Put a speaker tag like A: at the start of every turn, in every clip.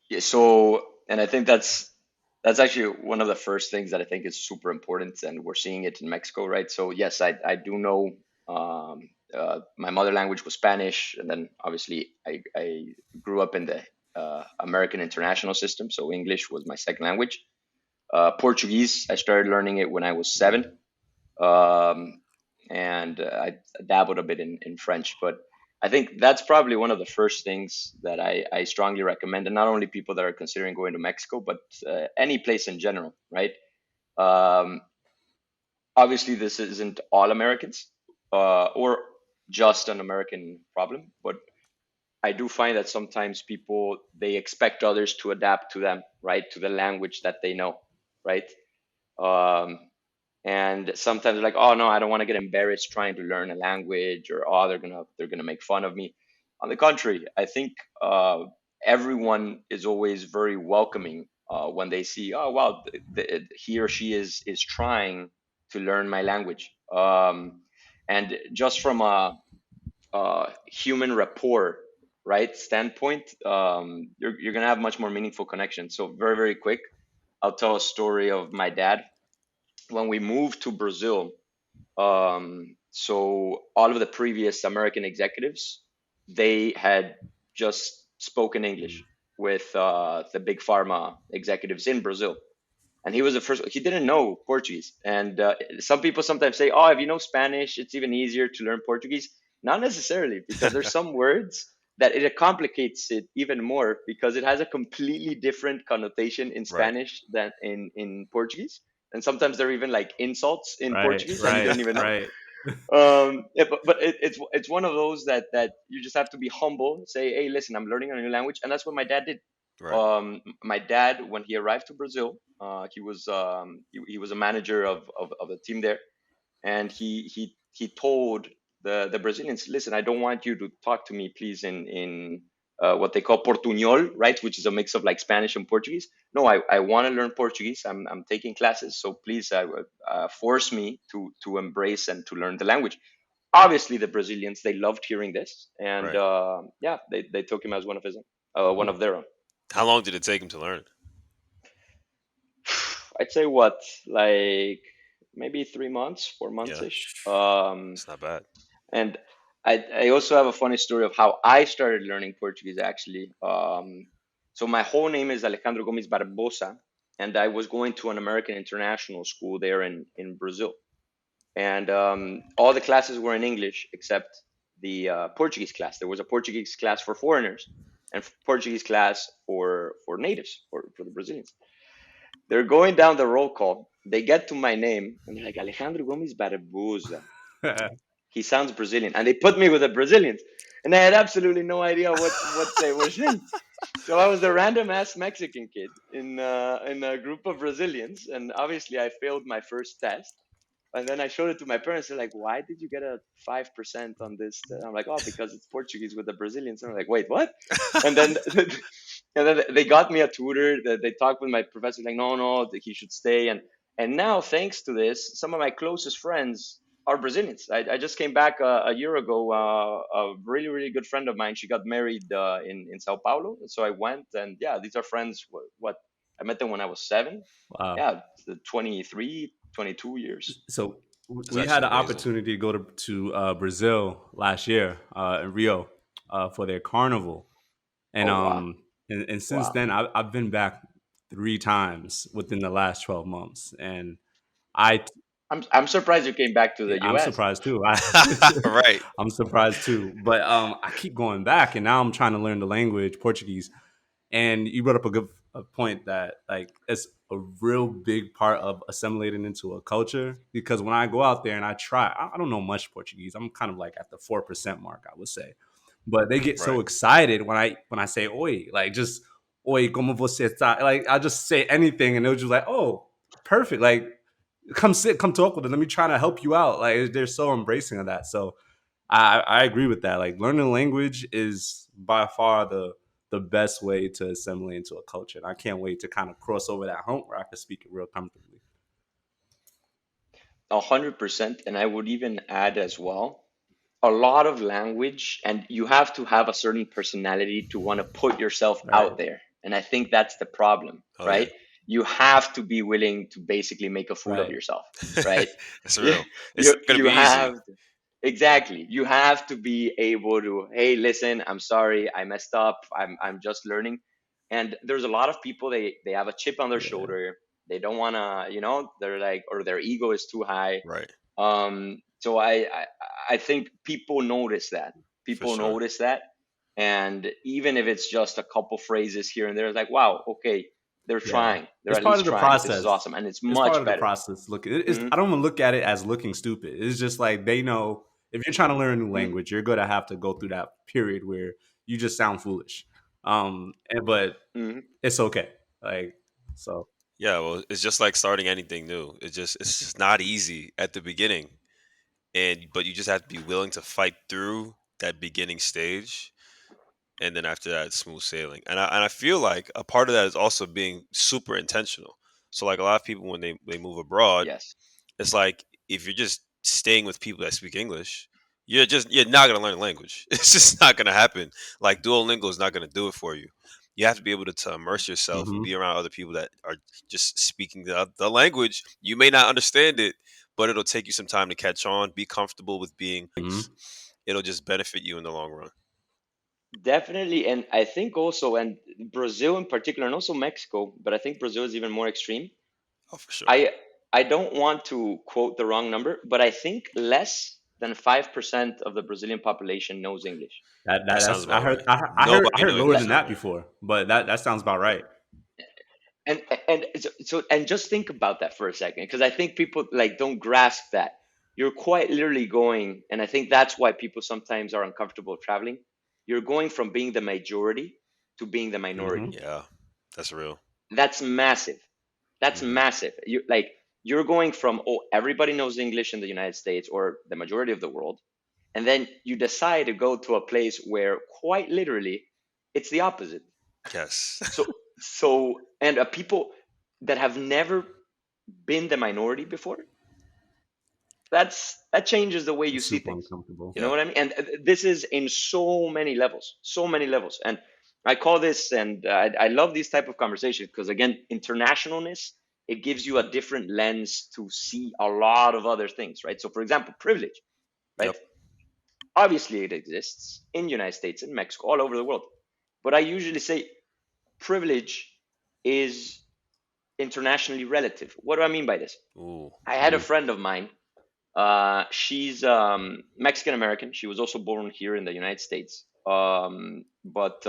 A: Yeah, so, and I think that's actually one of the first things that I think is super important, and we're seeing it in Mexico, right? So yes, I do know my mother language was Spanish, and then obviously I grew up in the American international system, so English was my second language. Portuguese, I started learning it when I was seven. Um, and I dabbled a bit in French. But I think that's probably one of the first things that I strongly recommend, and not only people that are considering going to Mexico, but any place in general, right? Um, Obviously, this isn't all Americans or just an American problem, but I do find that sometimes people they expect others to adapt to them, right, to the language that they know, right? Um, and sometimes they're like, oh no, I don't want to get embarrassed trying to learn a language, or oh they're gonna make fun of me. On the contrary, I think everyone is always very welcoming when they see, oh wow, he or she is trying to learn my language. And just from a human rapport, right, standpoint, you're gonna have much more meaningful connection. So very very quick, I'll tell a story of my dad when we moved to Brazil. So all of the previous American executives, they had just spoken English with the big pharma executives in Brazil, and he was the first. He didn't know Portuguese, and some people sometimes say, "Oh, if you know Spanish, it's even easier to learn Portuguese." Not necessarily, because there's some words that it complicates it even more because it has a completely different connotation in
B: Right.
A: Spanish than in Portuguese, and sometimes they're even like insults in
C: Right,
A: Portuguese, and you
C: right,
A: didn't even know.
C: right.
A: Yeah, but it's one of those that you just have to be humble. Say, hey, listen, I'm learning a new language, and that's what my dad did.
B: Right.
A: My dad, when he arrived to Brazil, he was a manager of a team there, and he told the Brazilians, listen, I don't want you to talk to me, please, in what they call Portuñol, right, which is a mix of like Spanish and Portuguese. No, I want to learn Portuguese. I'm taking classes, so please force me to embrace and to learn the language. Obviously, the Brazilians they loved hearing this, and
B: Right.
A: yeah, they took him as one of their own.
B: How long did it take him to learn it?
A: I'd say what, like maybe 3 months, 4 months
B: Yeah,
A: ish.
B: it's not bad.
A: And I also have a funny story of how I started learning Portuguese actually. So my whole name is Alejandro Gomez-Barbosa, and I was going to an American international school there in Brazil. And all the classes were in English except the Portuguese class. There was a Portuguese class for foreigners and Portuguese class for natives, for the Brazilians. They're going down the roll call. They get to my name and they're like, Alejandro Gomes Barbosa. He sounds Brazilian. And they put me with the Brazilians. And I had absolutely no idea what they were saying. So I was the random ass Mexican kid in a group of Brazilians. And obviously I failed my first test. And then I showed it to my parents. They're like, why did you get a 5% on this? I'm like, oh, because it's Portuguese with the Brazilians. And I'm like, wait, what? And then and then they got me a tutor. They talked with my professor, like, no, no, he should stay. And now, thanks to this, some of my closest friends are Brazilians. I just came back a year ago. A really, really good friend of mine, she got married in Sao Paulo. So I went, and yeah, these are friends. What I met them when I was seven.
C: Wow.
A: Yeah, 23, 22 years.
C: So
B: That's
C: we had
B: actually
C: an
B: amazing.
C: opportunity to go to Brazil last year in Rio for their carnival, and
A: Oh wow,
C: since
A: wow.
C: then I've been back 3 times within the last 12 months, and I
A: I'm surprised you came back to
C: yeah,
A: the
C: I'm
A: U.S.
C: surprised too.
B: Right.
C: I'm surprised too, but I keep going back, and now I'm trying to learn the language Portuguese. And you brought up a point that like it's a real big part of assimilating into a culture because when I go out there and I try, I don't know much Portuguese. I'm kind of like at the 4% mark, I would say. But they get so
B: Right.
C: excited when I say oi, like just oi, como você está? Like I just say anything and they'll just like, oh, perfect. Like come sit, come talk with us. Let me try to help you out. Like they're so embracing of that. So I agree with that. Like learning language is by far the best way to assimilate into a culture. And I can't wait to kind of cross over that hump where I can speak it real comfortably.
A: 100%. And I would even add as well a lot of language, and you have to have a certain personality to want to put yourself
C: Right.
A: out there And I think that's the problem,
B: Oh yeah.
A: right? You have to be willing to basically make a fool of
C: Right.
A: yourself, right?
B: That's
A: you,
B: real. It's
A: you,
B: not gonna
A: you
B: be easy.
A: have exactly. You have to be able to, hey, listen, I'm sorry, I messed up. I'm just learning. And there's a lot of people they have a chip on their
C: Yeah.
A: shoulder. They don't wanna, they're like, or their ego is too high.
B: Right.
A: So I think people notice that.
B: For
A: People
B: sure.
A: notice that. And even if it's just a couple phrases here and there, it's like, wow, okay, they're
C: Yeah.
A: trying. They're
C: It's
A: at
C: part
A: least
C: of the
A: trying. This is
C: process.
A: awesome. And it's
C: It's part
A: much
C: of the
A: better.
C: process. Look,
A: Hmm.
C: I don't even look at it as looking stupid. It's just like they know if you're trying to learn a new
A: Hmm.
C: language, you're gonna have to go through that period where you just sound foolish. But
A: Hmm.
C: it's okay. Like so.
B: Yeah, well, it's just like starting anything new. It's just not easy at the beginning. And but you just have to be willing to fight through that beginning stage, and then after that, it's smooth sailing. And I feel like a part of that is also being super intentional. So like a lot of people when they move abroad,
A: Yes.
B: it's like if you're just staying with people that speak English, you're not gonna learn the language. It's just not gonna happen. Like Duolingo is not gonna do it for you. You have to be able to immerse yourself and
C: Hmm.
B: be around other people that are just speaking the language. You may not understand it, but it'll take you some time to catch on. Be comfortable with being things.
C: Hmm.
B: It'll just benefit you in the long run.
A: Definitely. And I think also, and Brazil in particular, and also Mexico, but I think Brazil is even more extreme.
B: Oh, for sure.
A: I I don't want to quote the wrong number, but I think less than 5% of the Brazilian population knows English.
B: That sounds
C: That's I
B: about
C: heard
B: right.
C: I
B: Nobody
C: heard
B: knew
C: lower
B: English
C: than
A: Like,
C: that
B: down there.
C: before, but that sounds about right.
A: and just think about that for a second, because I think people like don't grasp that you're quite literally going, and I think that's why people sometimes are uncomfortable traveling. You're going from being the majority to being the minority.
C: Hmm.
B: Yeah, that's real.
A: That's massive. That's
B: Hmm.
A: massive. You're going from, oh, everybody knows English in the United States or the majority of the world, and then you decide to go to a place where quite literally it's the opposite.
B: Yes.
A: So and people that have never been the minority before, that changes the way you
C: It's
A: see
C: super
A: things.
C: uncomfortable.
A: You know
B: Yeah.
A: what I mean? And this is in so many levels. And I call this, and I love these type of conversations because again, internationalness, it gives you a different lens to see a lot of other things, right? So for example, privilege, right?
B: Yep.
A: Obviously it exists in the United States, in Mexico, all over the world. But I usually say privilege is internationally relative. What do I mean by this?
B: Ooh.
A: I had a
C: Mm.
A: friend of mine. She's Mexican American. She was also born here in the United States, but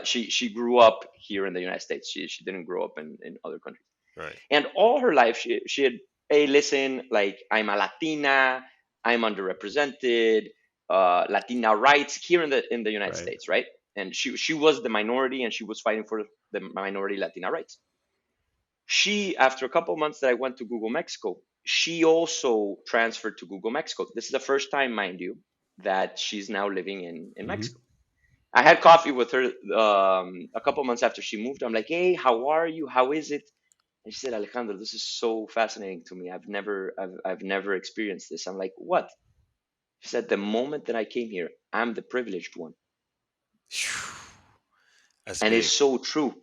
A: she grew up here in the United States. She didn't grow up in other countries.
B: Right.
A: And all her life, she had, hey, listen, like, I'm a Latina, I'm underrepresented, Latina rights here in the United
C: Right.
A: States, right? And she was the minority, and she was fighting for the minority Latina rights. She, after a couple of months that I went to Google Mexico, she also transferred to Google Mexico. This is the first time, mind you, that she's now living in
C: Hmm.
A: Mexico. I had coffee with her a couple of months after she moved. I'm like, hey, how are you? How is it? And she said, Alejandro, this is so fascinating to me. I've never experienced this. I'm like, what? She said, the moment that I came here, I'm the privileged one.
B: Phew. That's
A: And it's
B: big.
A: so true.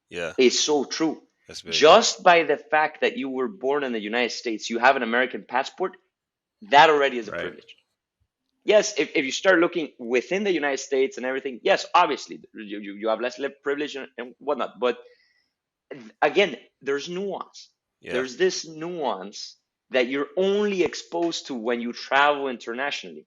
B: Yeah,
A: It's so true.
B: that's big.
A: Just by the fact that you were born in the United States, you have an American passport, that already is a
C: Right.
A: privilege. Yes, if you start looking within the United States and everything, yes, obviously you have less privilege and whatnot. But again, there's nuance.
B: Yeah.
A: There's this nuance that you're only exposed to when you travel internationally.